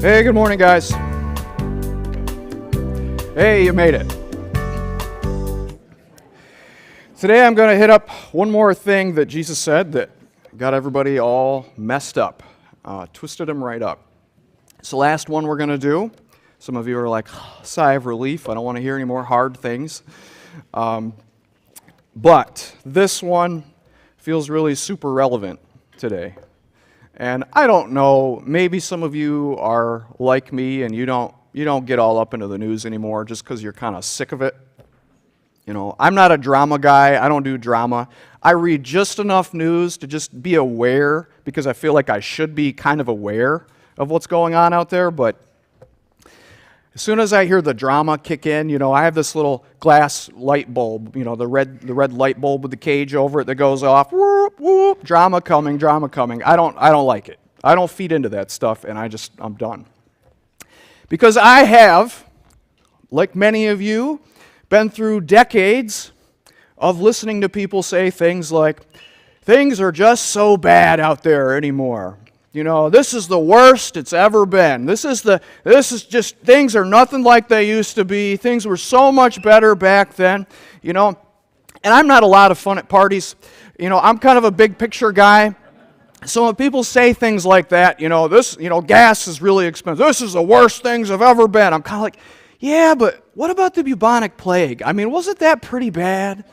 Hey, good morning, guys. Hey, you made it. Today I'm going to hit up one more thing that Jesus said that got everybody all messed up, twisted them right up. It's the last one we're going to do. Some of you are like, sigh of relief. I don't want to hear any more hard things. But this one feels really super relevant today. And I don't know, maybe some of you are like me and you don't get all up into the news anymore just because you're kind of sick of it. You know, I'm not a drama guy. I don't do drama. I read just enough news to just be aware because I feel like I should be kind of aware of what's going on out there. But as soon as I hear the drama kick in, I have this little glass light bulb, the red light bulb with the cage over it that goes off. Whoop, whoop, drama coming. I don't like it. I don't feed into that stuff, and I'm done. Because I have, like many of you, been through decades of listening to people say things like, things are just so bad out there anymore. This is the worst it's ever been. This is just, things are nothing like they used to be. Things were so much better back then, And I'm not a lot of fun at parties. I'm kind of a big picture guy. So when people say things like that, gas is really expensive. This is the worst things have ever been. I'm kind of like, yeah, but what about the bubonic plague? I mean, wasn't that pretty bad?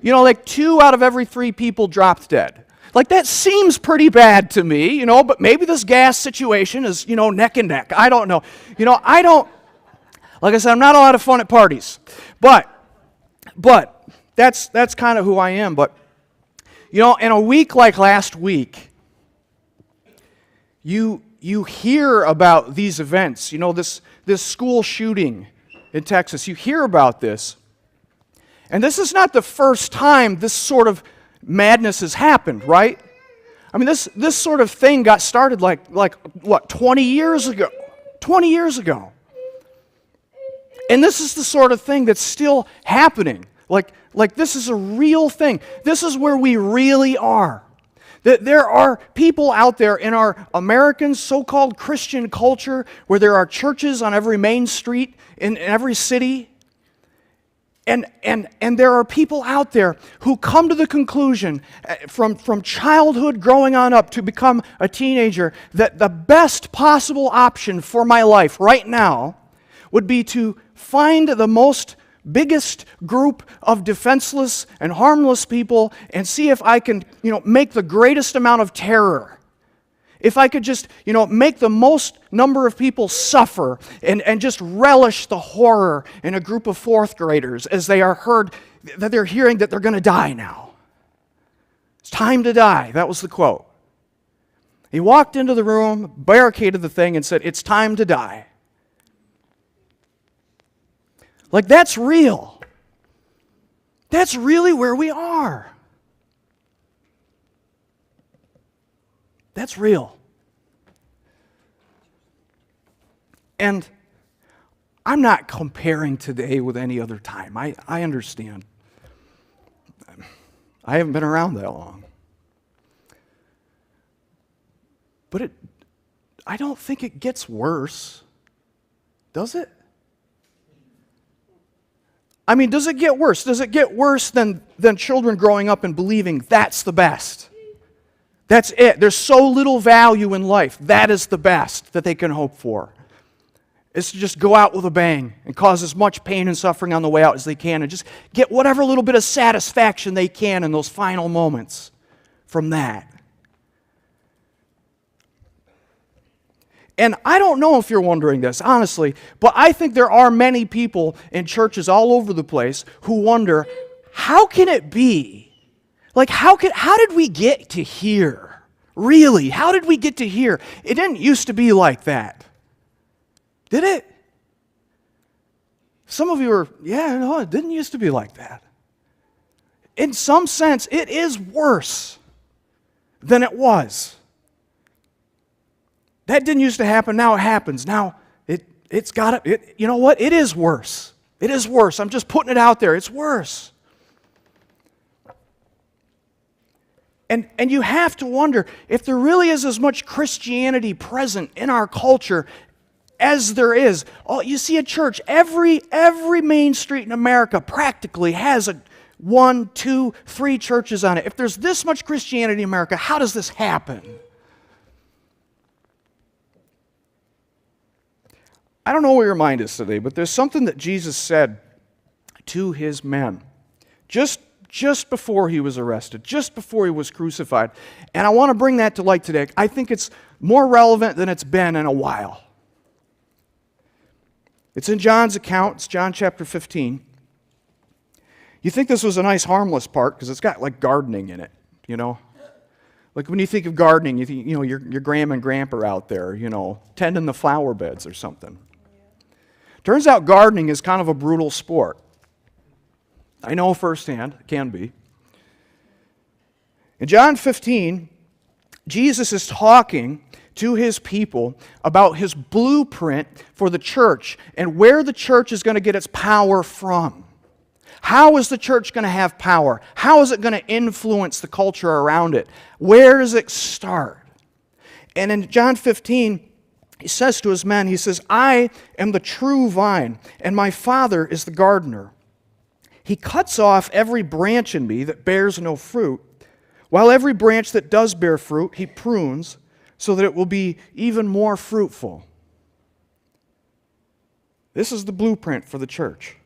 Like 2 out of every 3 people dropped dead. Like, that seems pretty bad to me, but maybe this gas situation is, neck and neck. I don't know. Like I said, I'm not a lot of fun at parties. But that's kind of who I am. But, in a week like last week, you hear about these events. This school shooting in Texas. You hear about this. And this is not the first time this sort of madness has happened, right? I mean, this sort of thing got started like what, 20 years ago? 20 years ago. And this is the sort of thing that's still happening. Like this is a real thing. This is where we really are. That there are people out there in our American so-called Christian culture where there are churches on every main street in every city. And there are people out there who come to the conclusion from childhood growing on up to become a teenager that the best possible option for my life right now would be to find the biggest group of defenseless and harmless people and see if I can, make the greatest amount of terror. If I could just, make the most number of people suffer and just relish the horror in a group of 4th graders as they're hearing that they're going to die now. It's time to die. That was the quote. He walked into the room, barricaded the thing, and said, "It's time to die." Like, that's real. That's really where we are. That's real. And I'm not comparing today with any other time. I understand. I haven't been around that long. But I don't think it gets worse. Does it? I mean, does it get worse? Does it get worse than children growing up and believing that's the best? That's it. There's so little value in life. That is the best that they can hope for. Is to just go out with a bang and cause as much pain and suffering on the way out as they can and just get whatever little bit of satisfaction they can in those final moments from that. And I don't know if you're wondering this, honestly, but I think there are many people in churches all over the place who wonder, how can it be? Like, how did we get to here? Really, how did we get to here? It didn't used to be like that. Did it? Some of you are, no, it didn't used to be like that. In some sense, it is worse than it was. That didn't used to happen, now it happens. Now, it's got to, you know what? It is worse. It is worse. I'm just putting it out there. It's worse. And you have to wonder if there really is as much Christianity present in our culture as there is. Oh, you see a church, every main street in America practically has 1, 2, 3 churches on it. If there's this much Christianity in America, how does this happen? I don't know where your mind is today, but there's something that Jesus said to his men just before he was arrested, just before he was crucified. And I want to bring that to light today. I think it's more relevant than it's been in a while. It's in John's account. It's John chapter 15. You think this was a nice, harmless part because it's got like gardening in it, you know? Like when you think of gardening, you think, your grandma and grandpa are out there, tending the flower beds or something. Turns out gardening is kind of a brutal sport. I know firsthand, it can be. In John 15, Jesus is talking to his people about his blueprint for the church and where the church is going to get its power from. How is the church going to have power? How is it going to influence the culture around it? Where does it start? And in John 15, he says to his men, he says, I am the true vine, and my Father is the gardener. He cuts off every branch in me that bears no fruit, while every branch that does bear fruit, he prunes, so that it will be even more fruitful. This is the blueprint for the church.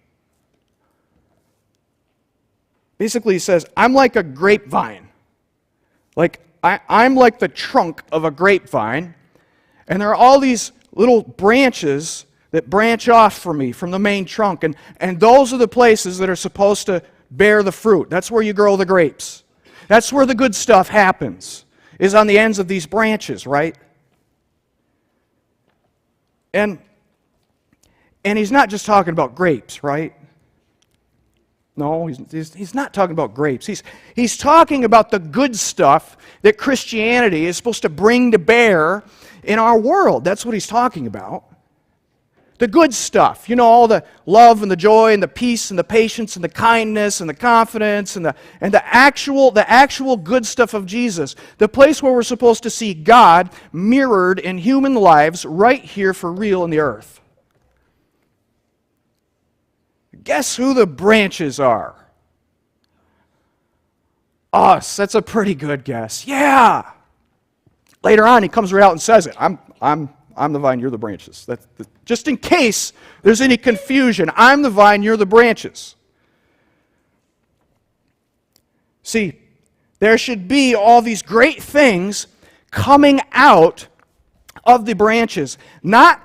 Basically, he says, I'm like a grapevine. I'm like the trunk of a grapevine, and there are all these little branches that branch off from me, from the main trunk, and those are the places that are supposed to bear the fruit. That's where you grow the grapes. That's where the good stuff happens, is on the ends of these branches, right? And he's not just talking about grapes, right? No, he's not talking about grapes. He's talking about the good stuff that Christianity is supposed to bring to bear in our world. That's what he's talking about. The good stuff. All the love and the joy and the peace and the patience and the kindness and the confidence and the actual good stuff of Jesus. The place where we're supposed to see God mirrored in human lives right here for real in the earth. Guess who the branches are? Us. That's a pretty good guess. Yeah. Later on, he comes right out and says it. I'm the vine, you're the branches. Just in case there's any confusion, I'm the vine, you're the branches. See, there should be all these great things coming out of the branches, not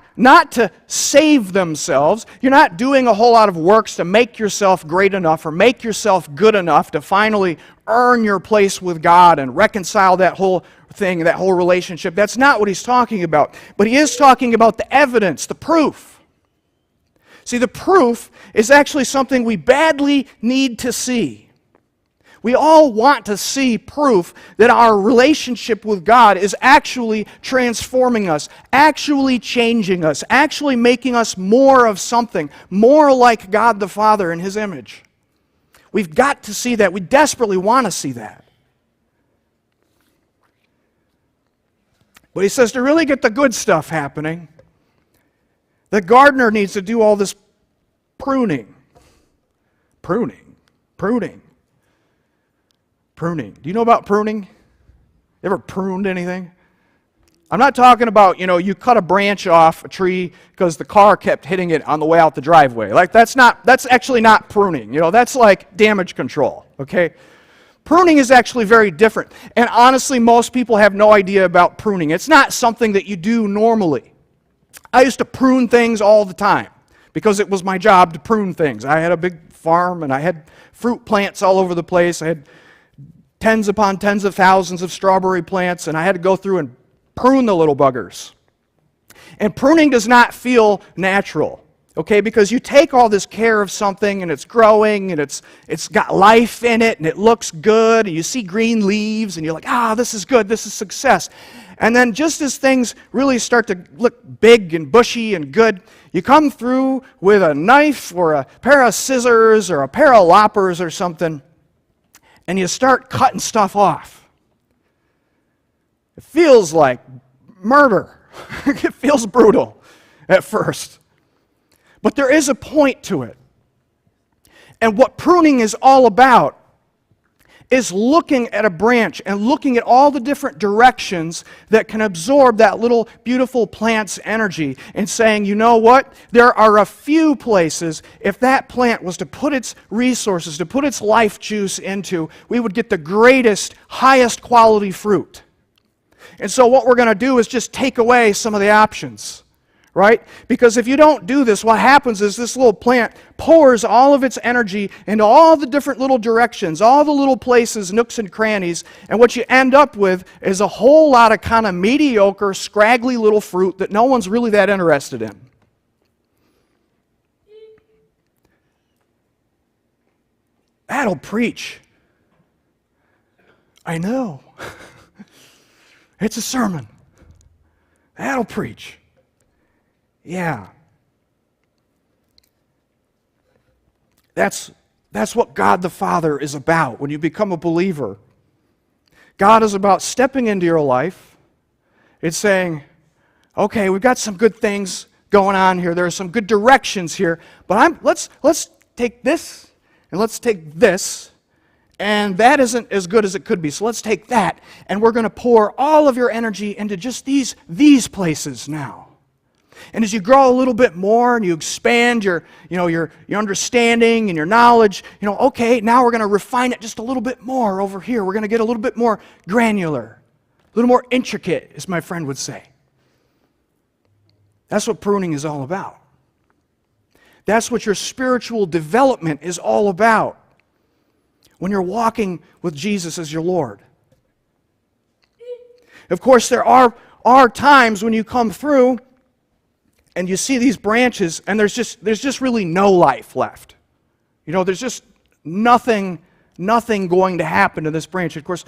to save themselves. You're not doing a whole lot of works to make yourself great enough or make yourself good enough to finally earn your place with God and reconcile that whole thing, that whole relationship. That's not what he's talking about. But he is talking about the evidence, the proof. See, the proof is actually something we badly need to see. We all want to see proof that our relationship with God is actually transforming us, actually changing us, actually making us more of something, more like God the Father in His image. We've got to see that. We desperately want to see that. But he says to really get the good stuff happening, the gardener needs to do all this pruning. Pruning. Do you know about pruning? You ever pruned anything? I'm not talking about, you cut a branch off a tree because the car kept hitting it on the way out the driveway. That's actually not pruning. That's like damage control, okay? Pruning is actually very different. And honestly, most people have no idea about pruning. It's not something that you do normally. I used to prune things all the time because it was my job to prune things. I had a big farm and I had fruit plants all over the place. I had tens upon tens of thousands of strawberry plants, and I had to go through and prune the little buggers. And pruning does not feel natural, okay? Because you take all this care of something, and it's growing, and it's got life in it, and it looks good, and you see green leaves, and you're like, this is good, this is success. And then just as things really start to look big and bushy and good, you come through with a knife or a pair of scissors or a pair of loppers or something, and you start cutting stuff off. It feels like murder. It feels brutal. at first. But there is a point to it. And what pruning is all about is looking at a branch and looking at all the different directions that can absorb that little beautiful plant's energy and saying, you know what? There are a few places, if that plant was to put its resources, to put its life juice into, we would get the greatest, highest quality fruit. And so what we're going to do is just take away some of the options. Right? Because if you don't do this, what happens is this little plant pours all of its energy into all the different little directions, all the little places, nooks and crannies, and what you end up with is a whole lot of kind of mediocre, scraggly little fruit that no one's really that interested in. That'll preach. I know. It's a sermon. That'll preach. Yeah. That's what God the Father is about when you become a believer. God is about stepping into your life. It's saying, okay, we've got some good things going on here. There are some good directions here, but let's take this and let's take this, and that isn't as good as it could be. So let's take that, and we're going to pour all of your energy into just these places now. And as you grow a little bit more and you expand your understanding and your knowledge, okay, now we're going to refine it just a little bit more over here. We're going to get a little bit more granular, a little more intricate, as my friend would say. That's what pruning is all about. That's what your spiritual development is all about when you're walking with Jesus as your Lord. Of course, there are times when you come through and you see these branches, and there's just really no life left. There's just nothing going to happen to this branch. Of course,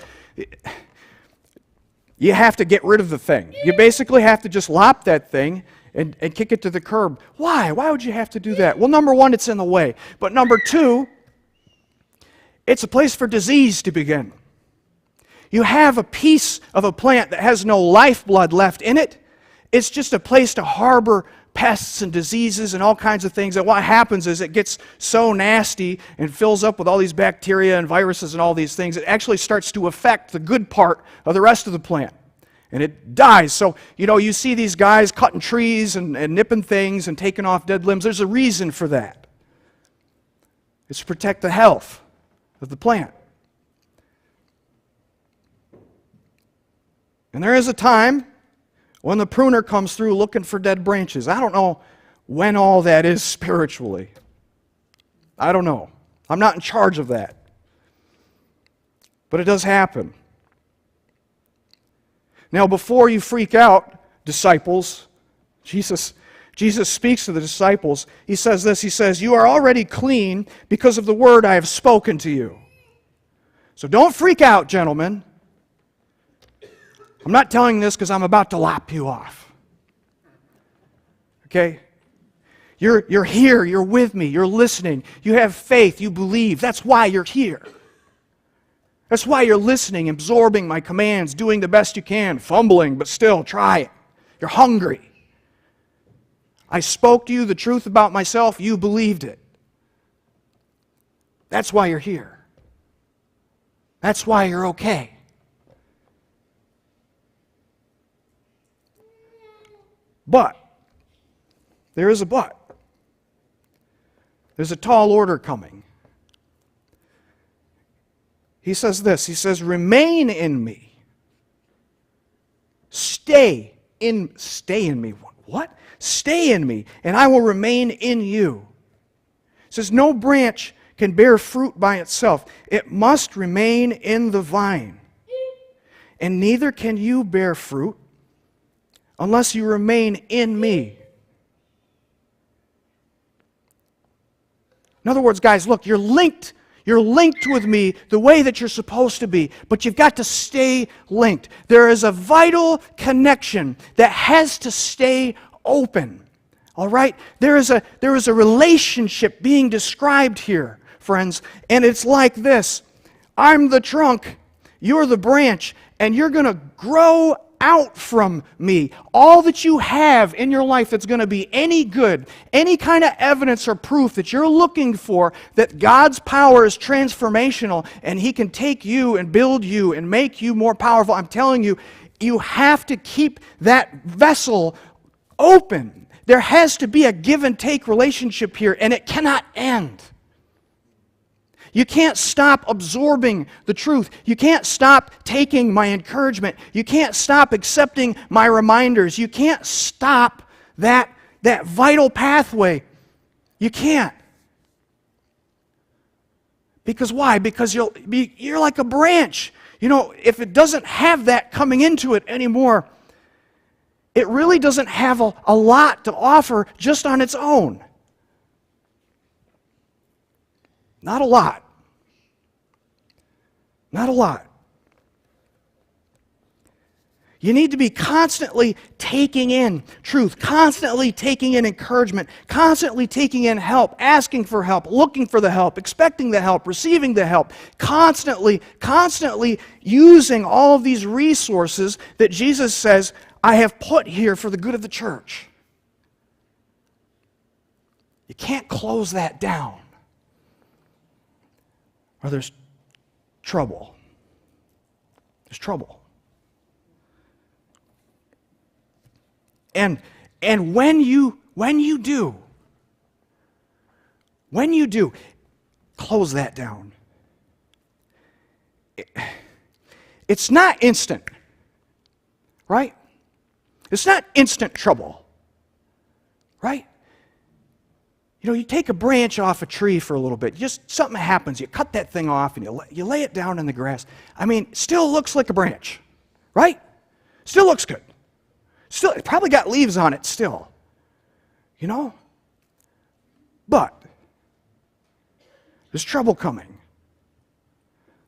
you have to get rid of the thing. You basically have to just lop that thing and kick it to the curb. Why? Why would you have to do that? Well, number one, it's in the way. But number two, it's a place for disease to begin. You have a piece of a plant that has no lifeblood left in it. It's just a place to harbor pests and diseases and all kinds of things. And what happens is it gets so nasty and fills up with all these bacteria and viruses and all these things, it actually starts to affect the good part of the rest of the plant. And it dies. So, you see these guys cutting trees and nipping things and taking off dead limbs. There's a reason for that. It's to protect the health of the plant. And there is a time when the pruner comes through looking for dead branches. I don't know when all that is spiritually. I don't know. I'm not in charge of that. But it does happen. Now, before you freak out, disciples, Jesus speaks to the disciples. He says this, he says, "You are already clean because of the word I have spoken to you." So don't freak out, gentlemen. I'm not telling this because I'm about to lop you off. Okay? You're here, you're with me, you're listening, you have faith, you believe. That's why you're here. That's why you're listening, absorbing my commands, doing the best you can, fumbling, but still try it. You're hungry. I spoke to you the truth about myself, you believed it. That's why you're here. That's why you're okay. But, there is a but. There's a tall order coming. He says this, he says, "Remain in me. Stay in me." What? Stay in me, and I will remain in you. It says, "No branch can bear fruit by itself. It must remain in the vine. And neither can you bear fruit unless you remain in me." In other words, guys, look, you're linked with me the way that you're supposed to be, but you've got to stay linked. There is a vital connection that has to stay open. All right? There is a relationship being described here, friends, and it's like this. I'm the trunk, you're the branch, and you're going to grow out from me. All that you have in your life that's going to be any good, any kind of evidence or proof that you're looking for that God's power is transformational and He can take you and build you and make you more powerful, I'm telling you, you have to keep that vessel open. There has to be a give and take relationship here, and it cannot end. You can't stop absorbing the truth. You can't stop taking my encouragement. You can't stop accepting my reminders. You can't stop that vital pathway. You can't. Because why? Because you're like a branch. You know, if it doesn't have that coming into it anymore, it really doesn't have a lot to offer just on its own. Not a lot. Not a lot. You need to be constantly taking in truth, constantly taking in encouragement, constantly taking in help, asking for help, looking for the help, expecting the help, receiving the help, constantly using all of these resources that Jesus says, I have put here for the good of the church. You can't close that down, or there's trouble. There's trouble. And when you do, close that down. It's not instant, right? It's not instant trouble, right? You know, you take a branch off a tree for a little bit, just something happens, you cut that thing off and you lay it down in the grass. I mean, still looks like a branch, right? Still looks good. Still, it probably got leaves on it still, you know? But there's trouble coming.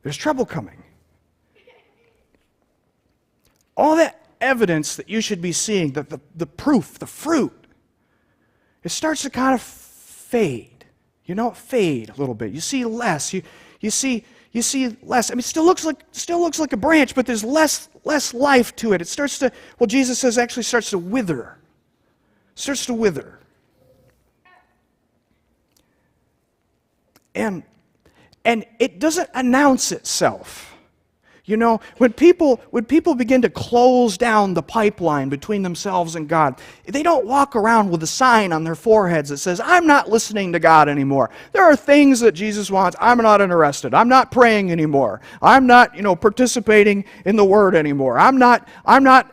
There's trouble coming. All that evidence that you should be seeing, the proof, the fruit, it starts to kind of fade. You know, fade a little bit. You see less. You see less. I mean, it still looks like a branch, but there's less life to it. It starts to, well, Jesus says, actually starts to wither. Starts to wither. And it doesn't announce itself. You know, when people begin to close down the pipeline between themselves and God, they don't walk around with a sign on their foreheads that says, I'm not listening to God anymore. There are things that Jesus wants. I'm not interested. I'm not praying anymore. I'm not, participating in the Word anymore. I'm not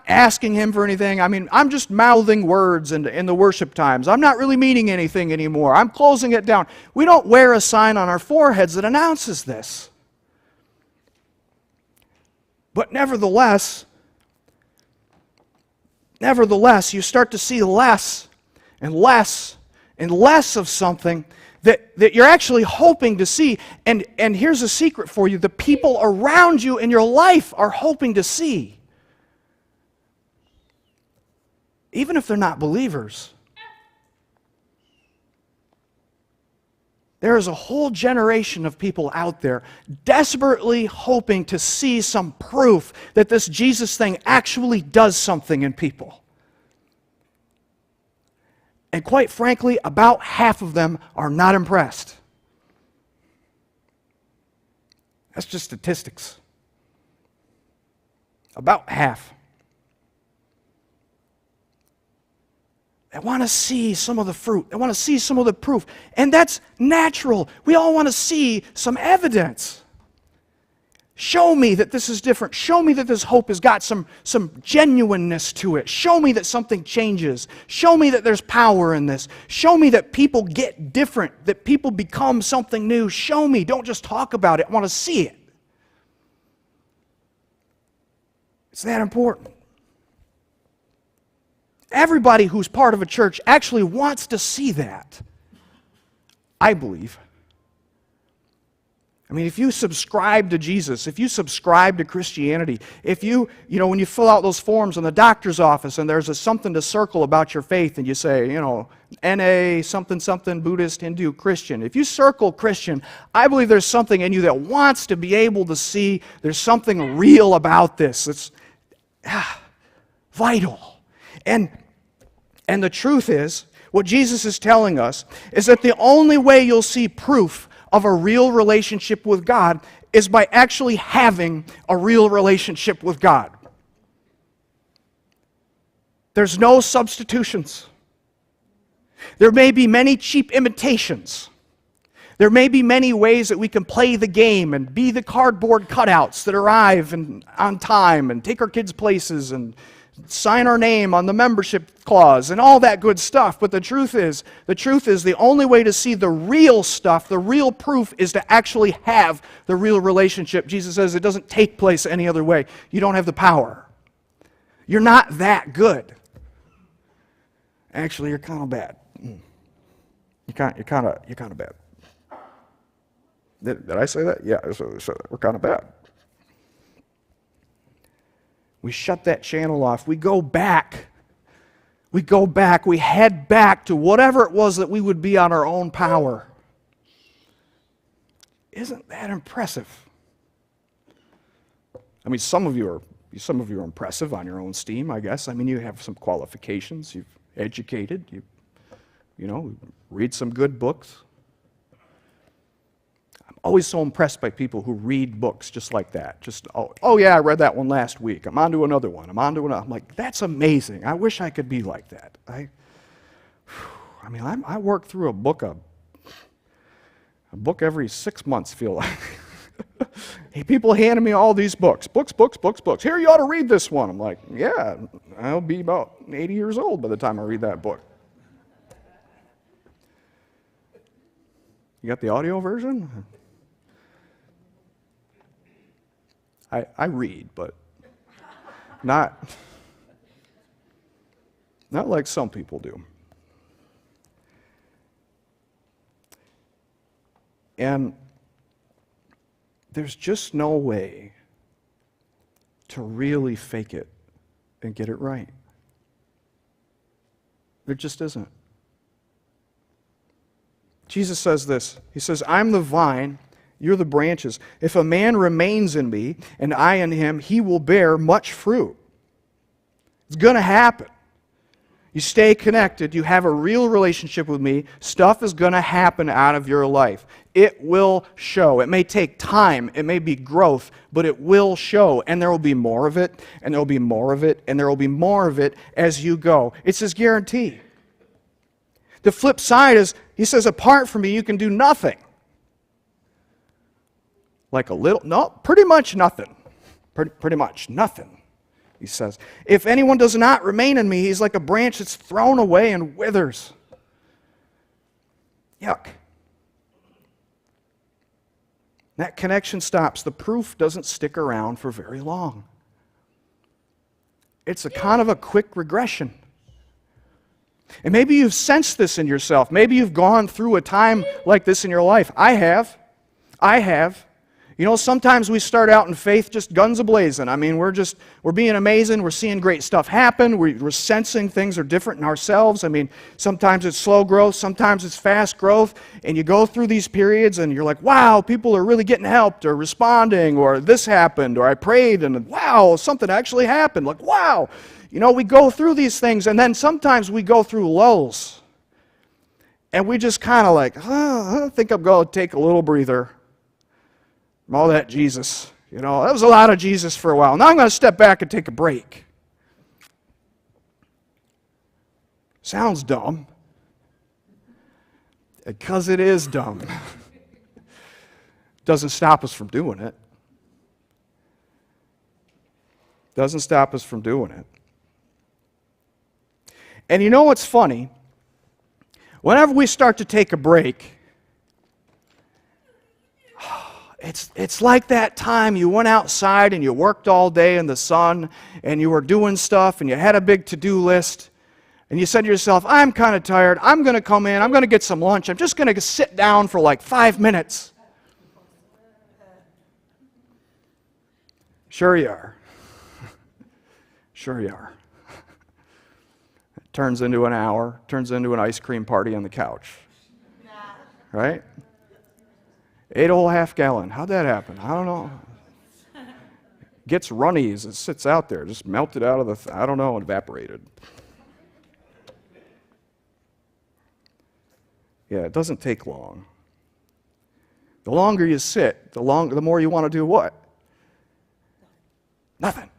asking Him for anything. I mean, I'm just mouthing words in the worship times. I'm not really meaning anything anymore. I'm closing it down. We don't wear a sign on our foreheads that announces this. But nevertheless, you start to see less and less and less of something that you're actually hoping to see. And here's a secret for you. The people around you in your life are hoping to see. Even if they're not believers. There is a whole generation of people out there desperately hoping to see some proof that this Jesus thing actually does something in people. And quite frankly, about half of them are not impressed. That's just statistics. About half. They want to see some of the fruit. They want to see some of the proof. And that's natural. We all want to see some evidence. Show me that this is different. Show me that this hope has got some genuineness to it. Show me that something changes. Show me that there's power in this. Show me that people get different, that people become something new. Show me. Don't just talk about it. I want to see it. It's that important. Everybody who's part of a church actually wants to see that, I believe. I mean, if you subscribe to Jesus, if you subscribe to Christianity, if you when you fill out those forms in the doctor's office and there's something to circle about your faith and you say, NA, something, something, Buddhist, Hindu, Christian. If you circle Christian, I believe there's something in you that wants to be able to see there's something real about this. Vital. And the truth is, what Jesus is telling us is that the only way you'll see proof of a real relationship with God is by actually having a real relationship with God. There's no substitutions. There may be many cheap imitations. There may be many ways that we can play the game and be the cardboard cutouts that arrive on time and take our kids' places and sign our name on the membership clause and all that good stuff. But the truth is the only way to see the real stuff, the real proof, is to actually have the real relationship. Jesus says it doesn't take place any other way. You don't have the power. You're not that good. Actually, you're kind of bad. You're kind of bad. Did I say that? Yeah, I said that. We're kind of bad. We shut that channel off. We go back. We head back to whatever it was that we would be on our own power. Isn't that impressive? I mean, some of you are impressive on your own steam, I guess. I mean, you have some qualifications. You've educated. You read some good books. I'm always so impressed by people who read books just like that. Just, oh yeah, I read that one last week. I'm on to another one. I'm like, that's amazing. I wish I could be like that. I work through a book every 6 months, feel like. Hey, people handing me all these books. Books. Here, you ought to read this one. I'm like, yeah, I'll be about 80 years old by the time I read that book. You got the audio version? I read, but not like some people do. And there's just no way to really fake it and get it right. There just isn't. Jesus says this. He says, I'm the vine, you're the branches. If a man remains in me and I in him, he will bear much fruit. It's going to happen. You stay connected, you have a real relationship with me, stuff is going to happen out of your life. It will show. It may take time, it may be growth, but it will show. And there will be more of it, and there will be more of it, and there will be more of it as you go. It's his guarantee. The flip side is, he says, apart from me, you can do nothing. Like a little, no, pretty much nothing. Pretty much nothing. He says, if anyone does not remain in me, he's like a branch that's thrown away and withers. Yuck. That connection stops. The proof doesn't stick around for very long. It's a kind of a quick regression. And maybe you've sensed this in yourself. Maybe you've gone through a time like this in your life. I have. You know, sometimes we start out in faith just guns a-blazing. I mean, we're being amazing. We're seeing great stuff happen. We're sensing things are different in ourselves. I mean, sometimes it's slow growth. Sometimes it's fast growth. And you go through these periods and you're like, wow, people are really getting helped or responding, or this happened, or I prayed and wow, something actually happened. Like, wow. You know, we go through these things, and then sometimes we go through lulls. And we just kind of like, I think I'm going to take a little breather from all that Jesus. You know, that was a lot of Jesus for a while. Now I'm going to step back and take a break. Sounds dumb. Because it is dumb. Doesn't stop us from doing it. Doesn't stop us from doing it. And you know what's funny? Whenever we start to take a break, it's like that time you went outside and you worked all day in the sun and you were doing stuff and you had a big to-do list and you said to yourself, I'm kind of tired. I'm going to come in. I'm going to get some lunch. I'm just going to sit down for like 5 minutes. Sure you are. Sure you are. Turns into an hour, turns into an ice cream party on the couch. Right? Ate a whole half gallon. How'd that happen? I don't know. gets runny as it sits out there, just melted out of the, I don't know, evaporated. Yeah, it doesn't take long. The longer you sit, the more you want to do what? Nothing.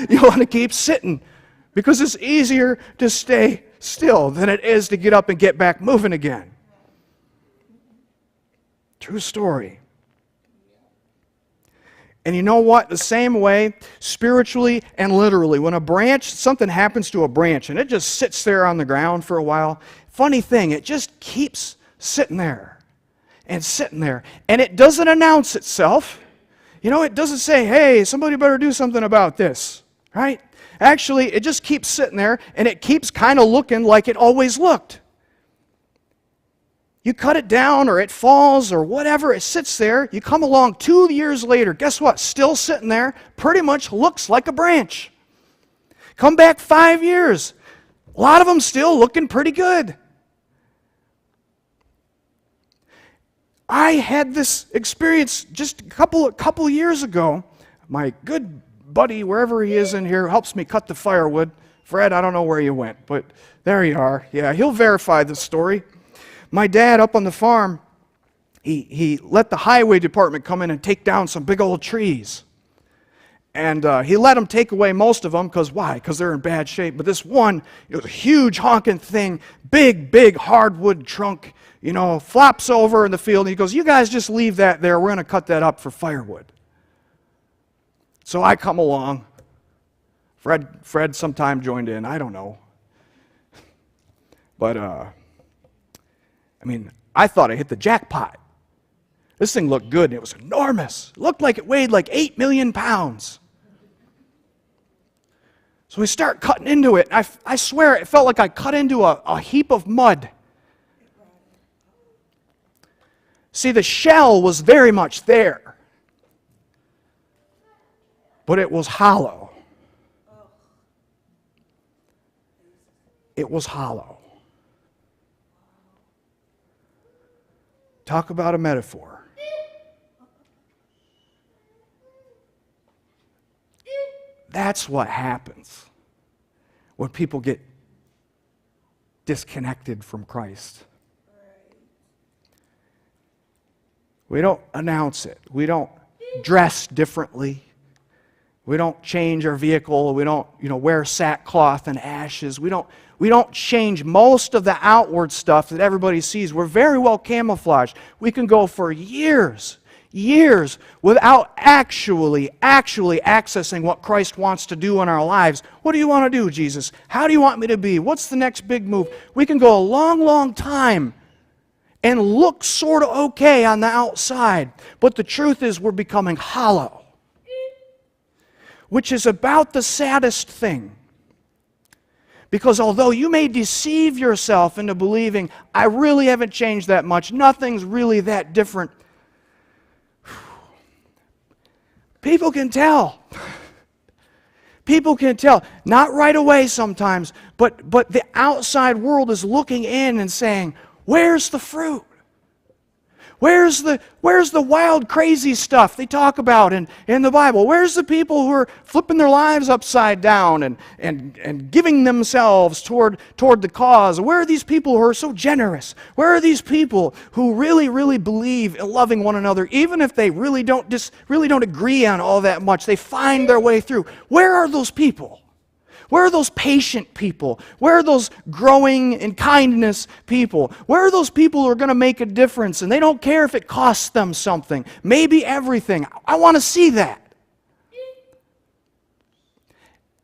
You want to keep sitting because it's easier to stay still than it is to get up and get back moving again. True story. And you know what? The same way, spiritually and literally, when something happens to a branch and it just sits there on the ground for a while, funny thing, it just keeps sitting there and sitting there. And it doesn't announce itself. You know, it doesn't say, hey, somebody better do something about this, right? Actually, it just keeps sitting there and it keeps kind of looking like it always looked. You cut it down or it falls or whatever, it sits there. You come along 2 years later, guess what? Still sitting there, pretty much looks like a branch. Come back 5 years, a lot of them still looking pretty good. I had this experience just a couple years ago. My good buddy, wherever he is in here, helps me cut the firewood. Fred, I don't know where you went, but there you are. Yeah, he'll verify the story. My dad up on the farm, he let the highway department come in and take down some big old trees. And he let them take away most of them, because why? Because they're in bad shape. But this one, it was a huge honking thing, big hardwood trunk, flops over in the field. And he goes, you guys just leave that there. We're going to cut that up for firewood. So I come along. Fred sometime joined in. I don't know. But, I thought I hit the jackpot. This thing looked good, and it was enormous. It looked like it weighed like 8 million pounds. So we start cutting into it. I swear it felt like I cut into a heap of mud. See, the shell was very much there, but it was hollow. It was hollow. Talk about a metaphor. That's what happens when people get disconnected from Christ. We don't announce it. We don't dress differently. We don't change our vehicle. We don't, wear sackcloth and ashes. We don't change most of the outward stuff that everybody sees. We're very well camouflaged. We can go for years without actually accessing what Christ wants to do in our lives. What do you want to do, Jesus? How do you want me to be? What's the next big move? We can go a long time and look sort of okay on the outside, but the truth is we're becoming hollow, which is about the saddest thing. Because although you may deceive yourself into believing, I really haven't changed that much, nothing's really that different, people can tell. People can tell. Not right away sometimes, but the outside world is looking in and saying, where's the fruit? Where's the wild, crazy stuff they talk about in the Bible? Where's the people who are flipping their lives upside down and giving themselves toward the cause? Where are these people who are so generous? Where are these people who really believe in loving one another, even if they really don't agree on all that much? They find their way through. Where are those people? Where are those patient people? Where are those growing in kindness people? Where are those people who are going to make a difference and they don't care if it costs them something, maybe everything? I want to see that.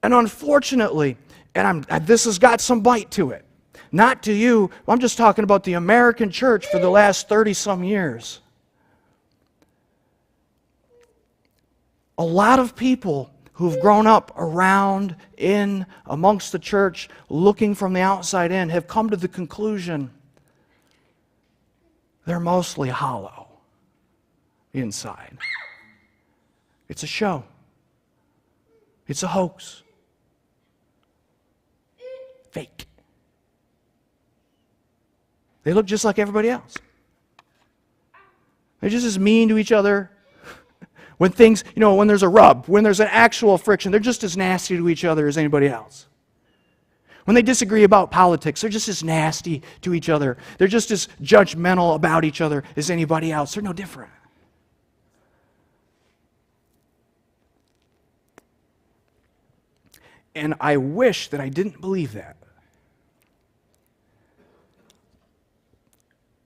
And unfortunately, this has got some bite to it. Not to you, I'm just talking about the American church for the last 30-some years. A lot of people who've grown up around, amongst the church, looking from the outside in, have come to the conclusion they're mostly hollow inside. It's a show. It's a hoax. Fake. They look just like everybody else. They're just as mean to each other, When things, when there's a rub, when there's an actual friction, they're just as nasty to each other as anybody else. When they disagree about politics, they're just as nasty to each other. They're just as judgmental about each other as anybody else. They're no different. And I wish that I didn't believe that.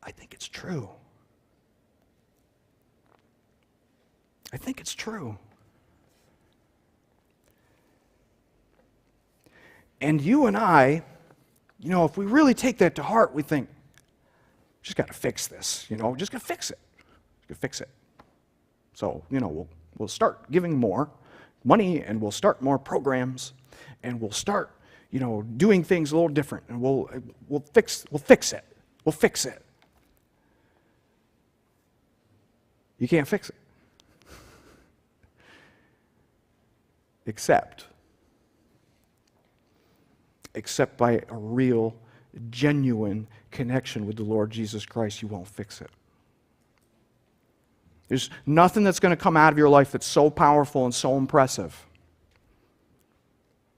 I think it's true. I think it's true. And you and I, if we really take that to heart, we think, just got to fix this, just got to fix it. Just got to fix it. So, we'll start giving more money, and we'll start more programs, and we'll start, doing things a little different, and we'll fix it. We'll fix it. You can't fix it. Except by a real, genuine connection with the Lord Jesus Christ, you won't fix it. There's nothing that's going to come out of your life that's so powerful and so impressive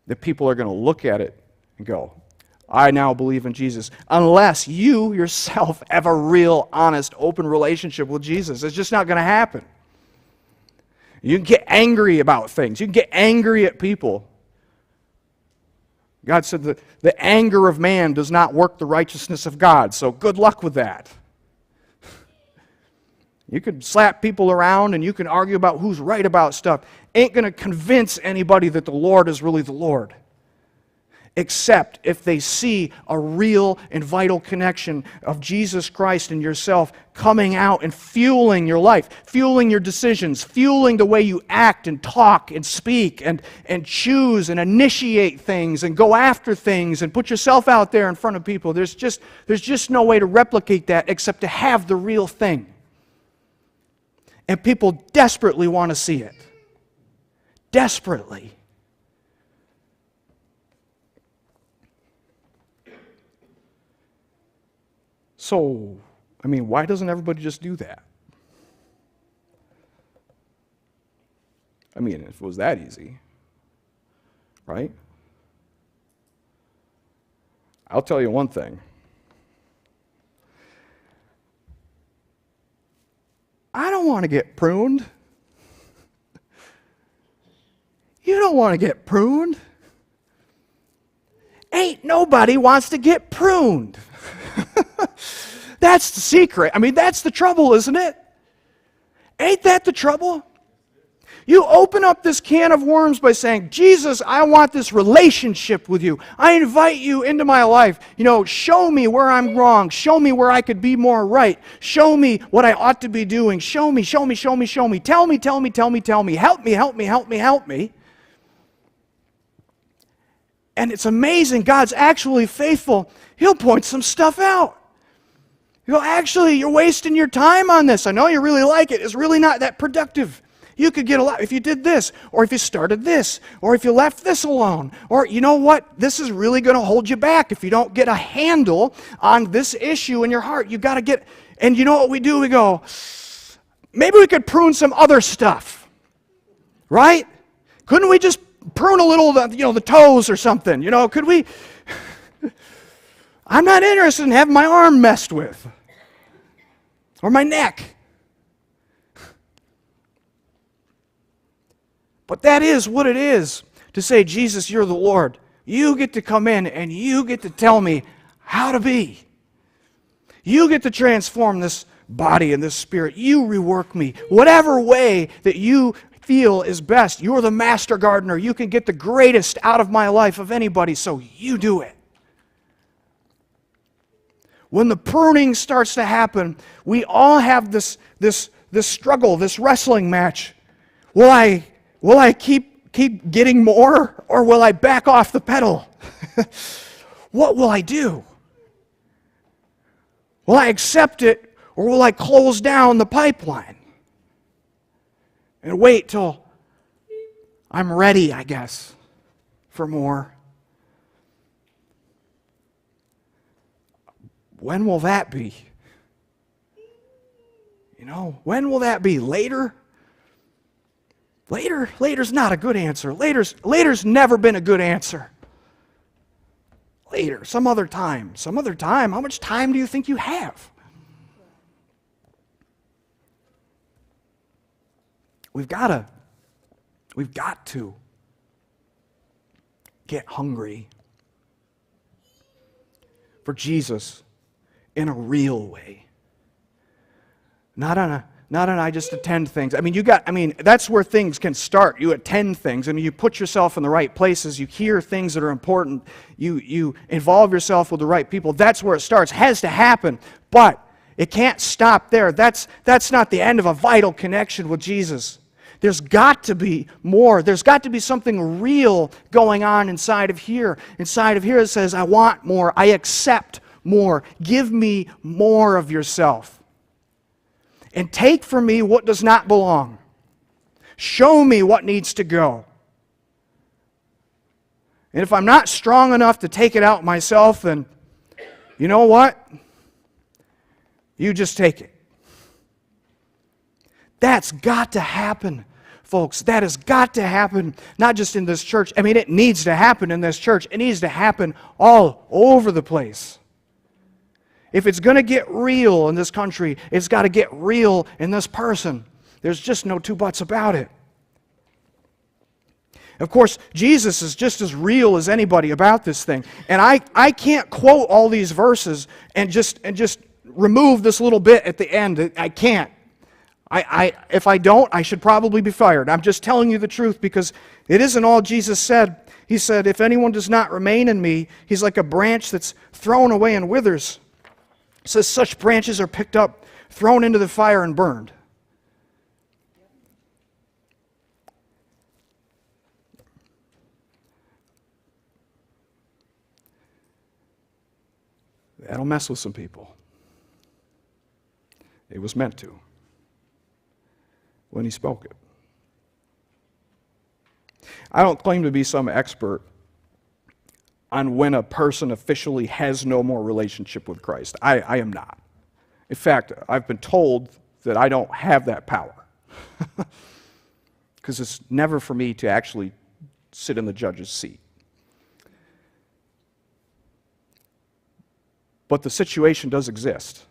that people are going to look at it and go, I now believe in Jesus, unless you yourself have a real, honest, open relationship with Jesus. It's just not going to happen. You can get angry about things. You can get angry at people. God said that the anger of man does not work the righteousness of God, so good luck with that. You can slap people around and you can argue about who's right about stuff. Ain't going to convince anybody that the Lord is really the Lord. Except if they see a real and vital connection of Jesus Christ and yourself coming out and fueling your life, fueling your decisions, fueling the way you act and talk and speak and choose and initiate things and go after things and put yourself out there in front of people. There's just no way to replicate that except to have the real thing. And people desperately want to see it. Desperately. So, why doesn't everybody just do that? If it was that easy, right? I'll tell you one thing. I don't want to get pruned. You don't want to get pruned. Ain't nobody wants to get pruned. That's the secret. That's the trouble, isn't it? Ain't that the trouble? You open up this can of worms by saying, Jesus, I want this relationship with you. I invite you into my life. Show me where I'm wrong. Show me where I could be more right. Show me what I ought to be doing. Show me. Tell me. Help me. And it's amazing. God's actually faithful. He'll point some stuff out. Actually, you're wasting your time on this. I know you really like it. It's really not that productive. You could get a lot if you did this, or if you started this, or if you left this alone, or you know what? This is really going to hold you back if you don't get a handle on this issue in your heart. You got to get, and you know what we do? We go, maybe we could prune some other stuff, right? Couldn't we just prune a little, the toes or something? Could we? I'm not interested in having my arm messed with, or my neck. But that is what it is to say, Jesus, you're the Lord. You get to come in and you get to tell me how to be. You get to transform this body and this spirit. You rework me. Whatever way that you feel is best. You're the master gardener. You can get the greatest out of my life of anybody, so you do it. When the pruning starts to happen, we all have this struggle, this wrestling match. Will I keep getting more, or will I back off the pedal? What will I do? Will I accept it, or will I close down the pipeline and wait till I'm ready, I guess, for more? When will that be? When will that be? Later? Later's not a good answer. Later's never been a good answer. Later, some other time. How much time do you think you have? We've got to get hungry for Jesus in a real way. Not on I just attend things. That's where things can start. You attend things. You put yourself in the right places. You hear things that are important. You involve yourself with the right people. That's where it starts. It has to happen, but it can't stop there. That's not the end of a vital connection with Jesus. There's got to be more. There's got to be something real going on inside of here. Inside of here it says, I want more. I accept more. Give me more of yourself. And take from me what does not belong. Show me what needs to go. And if I'm not strong enough to take it out myself, then you know what? You just take it. That's got to happen, folks. That has got to happen, not just in this church. It needs to happen in this church. It needs to happen all over the place. If it's going to get real in this country, it's got to get real in this person. There's just no two buts about it. Of course, Jesus is just as real as anybody about this thing. And I can't quote all these verses and just remove this little bit at the end. I can't. If I don't, I should probably be fired. I'm just telling you the truth because it isn't all Jesus said. He said, if anyone does not remain in me, he's like a branch that's thrown away and withers. It says such branches are picked up, thrown into the fire and burned. That'll mess with some people. It was meant to when he spoke it. I don't claim to be some expert on when a person officially has no more relationship with Christ. I am not. In fact, I've been told that I don't have that power. Because it's never for me to actually sit in the judge's seat. But the situation does exist.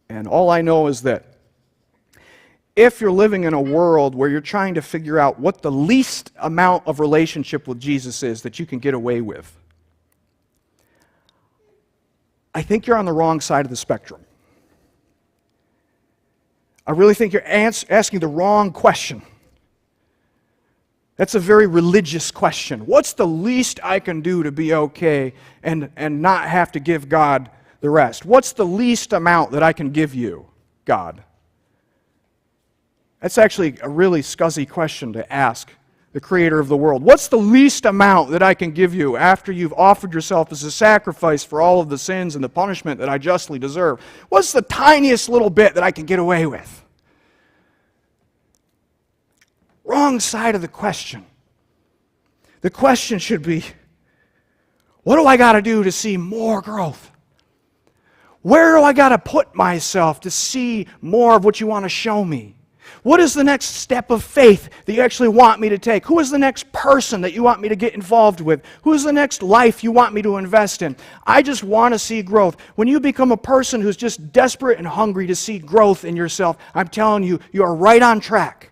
And all I know is that if you're living in a world where you're trying to figure out what the least amount of relationship with Jesus is that you can get away with, I think you're on the wrong side of the spectrum. I really think you're asking the wrong question. That's a very religious question. What's the least I can do to be okay and not have to give God the rest? What's the least amount that I can give you, God? That's actually a really scuzzy question to ask the creator of the world. What's the least amount that I can give you after you've offered yourself as a sacrifice for all of the sins and the punishment that I justly deserve? What's the tiniest little bit that I can get away with? Wrong side of the question. The question should be, what do I got to do to see more growth? Where do I got to put myself to see more of what you want to show me? What is the next step of faith that you actually want me to take? Who is the next person that you want me to get involved with? Who is the next life you want me to invest in? I just want to see growth. When you become a person who's just desperate and hungry to see growth in yourself, I'm telling you, you are right on track.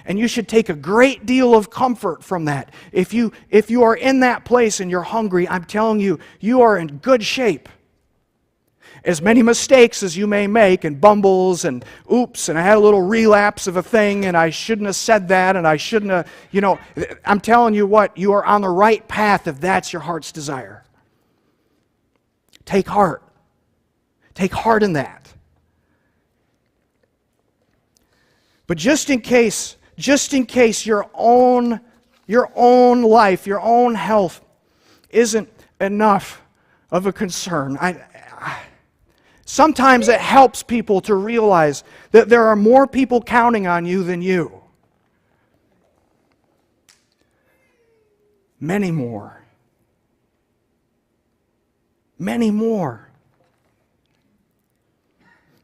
And you should take a great deal of comfort from that. If you are in that place and you're hungry, I'm telling you, you are in good shape. As many mistakes as you may make, and bumbles, and oops, and I had a little relapse of a thing, and I shouldn't have said that, and I shouldn't have, I'm telling you what, you are on the right path if that's your heart's desire. Take heart. Take heart in that. But just in case your own life, your own health isn't enough of a concern, sometimes it helps people to realize that there are more people counting on you than you. Many more. Many more.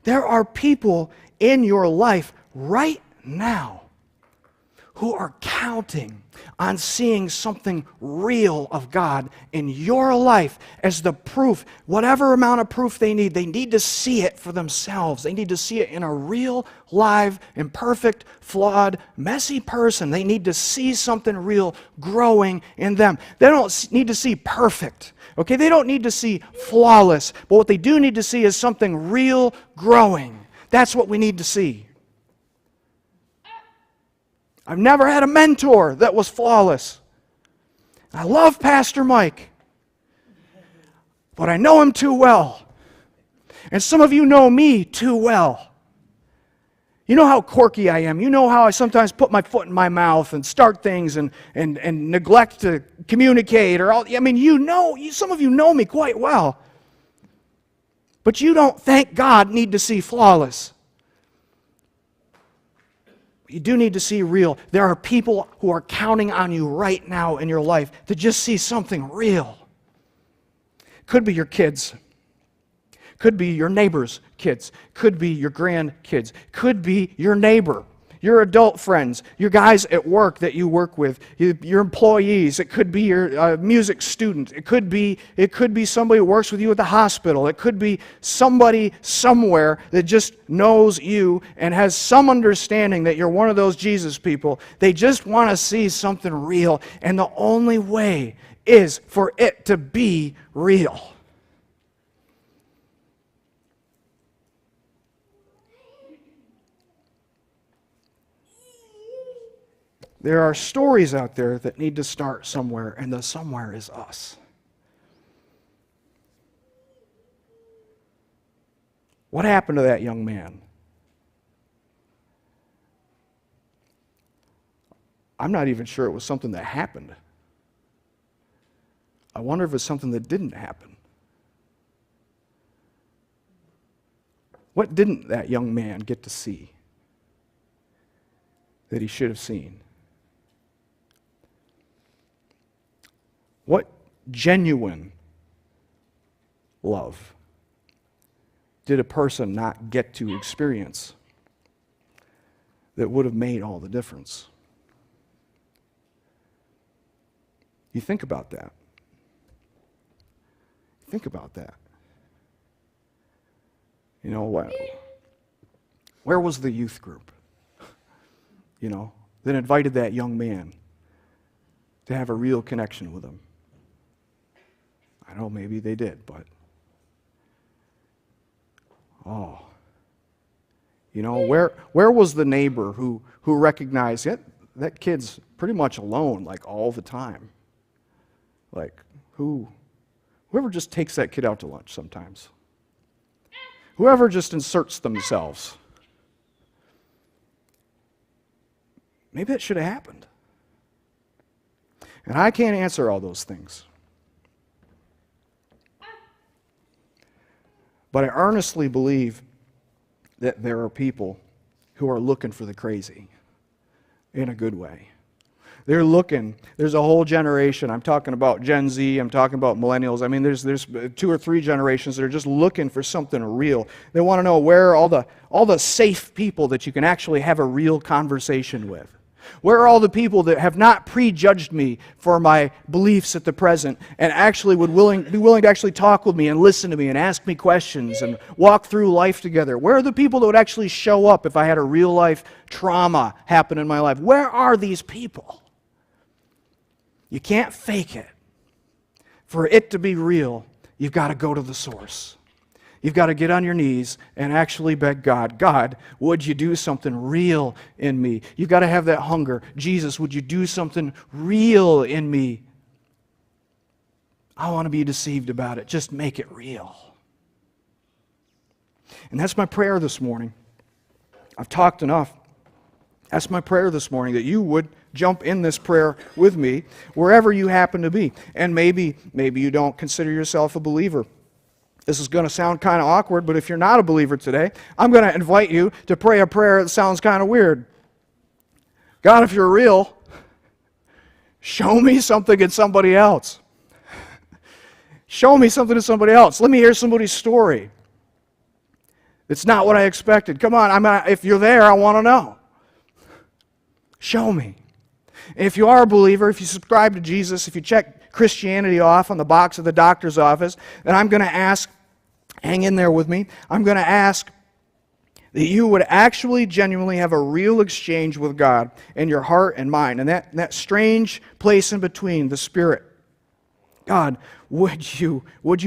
There are people in your life right now who are counting on seeing something real of God in your life as the proof, whatever amount of proof they need to see it for themselves. They need to see it in a real, live, imperfect, flawed, messy person. They need to see something real growing in them. They don't need to see perfect, okay? They don't need to see flawless, but what they do need to see is something real growing. That's what we need to see. I've never had a mentor that was flawless. I love Pastor Mike, but I know him too well. And some of you know me too well. You know how quirky I am. You know how I sometimes put my foot in my mouth and start things and neglect to communicate. Some of you know me quite well. But you don't, thank God, need to see flawless. You do need to see real. There are people who are counting on you right now in your life to just see something real. Could be your kids. Could be your neighbor's kids. Could be your grandkids. Could be your neighbor, your adult friends, your guys at work that you work with, your employees. It could be your music student. It could be somebody who works with you at the hospital. It could be somebody somewhere that just knows you and has some understanding that you're one of those Jesus people. They just want to see something real, and the only way is for it to be real. There are stories out there that need to start somewhere, and the somewhere is us. What happened to that young man? I'm not even sure it was something that happened. I wonder if it's something that didn't happen. What didn't that young man get to see that he should have seen? What genuine love did a person not get to experience that would have made all the difference? You think about that. Think about that. You know what? Where was the youth group? That invited that young man to have a real connection with him? I know maybe they did, but where was the neighbor who recognized that kid's pretty much alone like all the time? Like whoever just takes that kid out to lunch sometimes. Whoever just inserts themselves. Maybe that should have happened. And I can't answer all those things. But I earnestly believe that there are people who are looking for the crazy in a good way. They're looking. There's a whole generation. I'm talking about Gen Z. I'm talking about millennials. I mean, there's 2 or 3 generations that are just looking for something real. They want to know where are all the safe people that you can actually have a real conversation with. Where are all the people that have not prejudged me for my beliefs at the present and actually would be willing to actually talk with me and listen to me and ask me questions and walk through life together? Where are the people that would actually show up if I had a real life trauma happen in my life? Where are these people? You can't fake it. For it to be real, you've got to go to the source. You've got to get on your knees and actually beg God, God, would you do something real in me? You've got to have that hunger. Jesus, would you do something real in me? I want to be deceived about it. Just make it real. And that's my prayer this morning. I've talked enough. That's my prayer this morning, that you would jump in this prayer with me wherever you happen to be. And maybe you don't consider yourself a believer. This is going to sound kind of awkward, but if you're not a believer today, I'm going to invite you to pray a prayer that sounds kind of weird. God, if you're real, show me something in somebody else. Show me something in somebody else. Let me hear somebody's story. It's not what I expected. Come on, if you're there, I want to know. Show me. And if you are a believer, if you subscribe to Jesus, if you check Christianity off on the box of the doctor's office, then I'm going to ask, hang in there with me, I'm going to ask that you would actually genuinely have a real exchange with God in your heart and mind. And that strange place in between, the Spirit. God, would you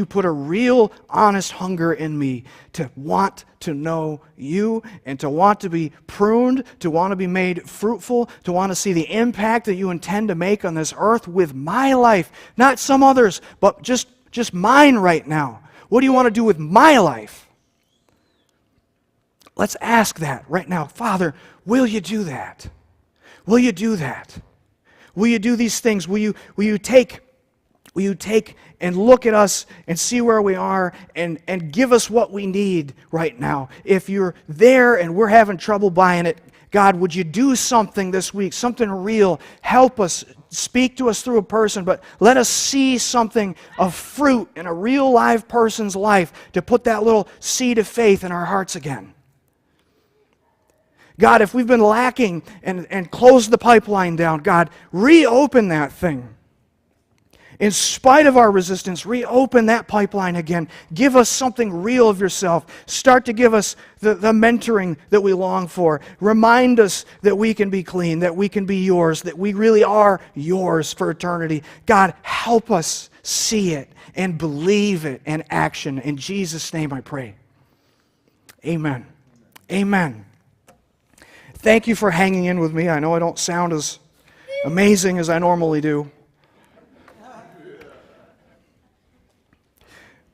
put a real honest hunger in me to want to know you and to want to be pruned, to want to be made fruitful, to want to see the impact that you intend to make on this earth with my life, not some others, but just mine right now. What do you want to do with my life? Let's ask that right now. Father, will you do that? Will you do that? Will you do these things? Will you take and look at us and see where we are and give us what we need right now? If you're there and we're having trouble buying it, God, would you do something this week, something real? Help us, speak to us through a person, but let us see something of fruit in a real live person's life to put that little seed of faith in our hearts again. God, if we've been lacking and closed the pipeline down, God, reopen that thing. In spite of our resistance, reopen that pipeline again. Give us something real of yourself. Start to give us the mentoring that we long for. Remind us that we can be clean, that we can be yours, that we really are yours for eternity. God, help us see it and believe it in action. In Jesus' name I pray. Amen. Amen. Thank you for hanging in with me. I know I don't sound as amazing as I normally do.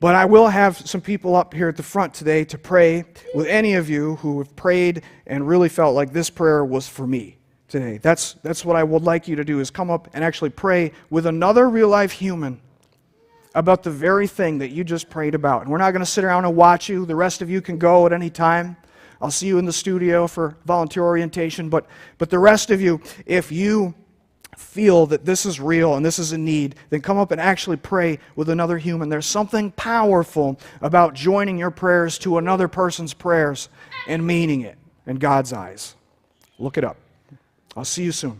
But I will have some people up here at the front today to pray with any of you who have prayed and really felt like this prayer was for me today. That's what I would like you to do, is come up and actually pray with another real-life human about the very thing that you just prayed about. And we're not going to sit around and watch you. The rest of you can go at any time. I'll see you in the studio for volunteer orientation. But the rest of you, if you feel that this is real and this is a need, then come up and actually pray with another human. There's something powerful about joining your prayers to another person's prayers and meaning it in God's eyes. Look it up. I'll see you soon.